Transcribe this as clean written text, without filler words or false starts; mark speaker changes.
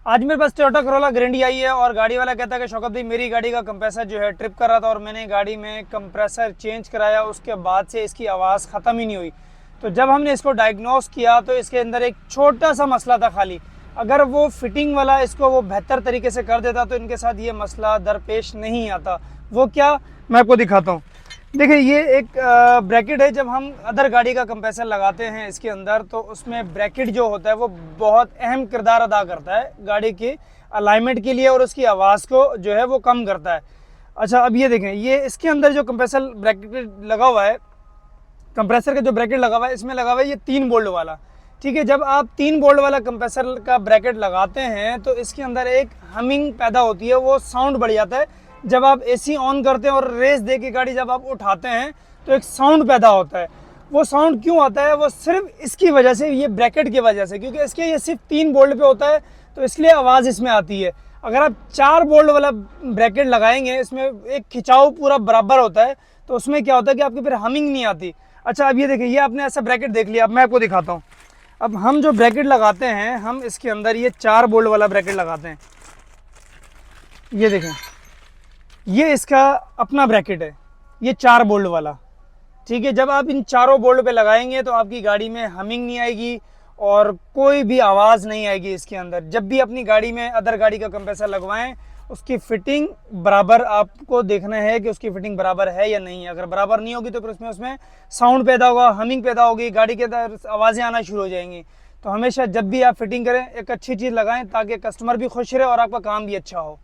Speaker 1: आज मेरे पास Toyota Corolla ग्रैंडी आई है और गाड़ी वाला कहता है कि शौकत भाई मेरी गाड़ी का कंप्रेसर जो है ट्रिप कर रहा था और मैंने गाड़ी में कंप्रेसर चेंज कराया, उसके बाद से इसकी आवाज़ ख़त्म ही नहीं हुई। तो जब हमने इसको डायग्नोस किया तो इसके अंदर एक छोटा सा मसला था खाली। अगर वो फिटिंग वाला इसको वो बेहतर तरीके से कर देता तो इनके साथ ये मसला दरपेश नहीं आता। वो क्या, मैं आपको दिखाता हूँ। देखिए ये एक ब्रैकेट है। जब हम अदर गाड़ी का कंप्रेसर लगाते हैं इसके अंदर तो उसमें ब्रैकेट जो होता है वो बहुत अहम किरदार अदा करता है गाड़ी की अलाइनमेंट के लिए और उसकी आवाज़ को जो है वो कम करता है। अच्छा, अब ये देखें, ये इसके अंदर जो कंप्रेसर ब्रैकेट लगा हुआ है, कंप्रेसर का जो ब्रैकेट लगा हुआ है इसमें लगा हुआ है ये 3 बोल्ट वाला। ठीक है, जब आप 3 बोल्ट वाला कंप्रेसर का ब्रैकेट लगाते हैं तो इसके अंदर एक हमिंग पैदा होती है, वो साउंड बढ़ जाता है। जब आप एसी ऑन करते हैं और रेस दे के गाड़ी जब आप उठाते हैं तो एक साउंड पैदा होता है। वो साउंड क्यों आता है? वो सिर्फ इसकी वजह से, ये ब्रैकेट की वजह से, क्योंकि इसके ये सिर्फ 3 बोल्ट पे होता है तो इसलिए आवाज़ इसमें आती है। अगर आप 4 बोल्ट वाला ब्रैकेट लगाएंगे, इसमें एक खिंचाव पूरा बराबर होता है, तो उसमें क्या होता है कि आपकी फिर हमिंग नहीं आती। अच्छा, अब ये देखिए, ये आपने ऐसा ब्रैकेट देख लिया। अब मैं आपको दिखाता हूँ। अब हम जो ब्रैकेट लगाते हैं, हम इसके अंदर ये 4 बोल्ट वाला ब्रैकेट लगाते हैं। ये देखें, ये इसका अपना ब्रैकेट है, ये 4 बोल्ट वाला। ठीक है, जब आप इन चारों बोल्ट पे लगाएंगे तो आपकी गाड़ी में हमिंग नहीं आएगी और कोई भी आवाज़ नहीं आएगी इसके अंदर। जब भी अपनी गाड़ी में अदर गाड़ी का कंप्रेसर लगवाएं, उसकी फिटिंग बराबर आपको देखना है कि उसकी फिटिंग बराबर है या नहीं है। अगर बराबर नहीं होगी तो फिर उसमें साउंड पैदा होगा, हमिंग पैदा होगी, गाड़ी के अंदर आवाज़ें आना शुरू हो जाएंगी। तो हमेशा जब भी आप फिटिंग करें एक अच्छी चीज़ लगाएं ताकि कस्टमर भी खुश रहे और आपका काम भी अच्छा हो।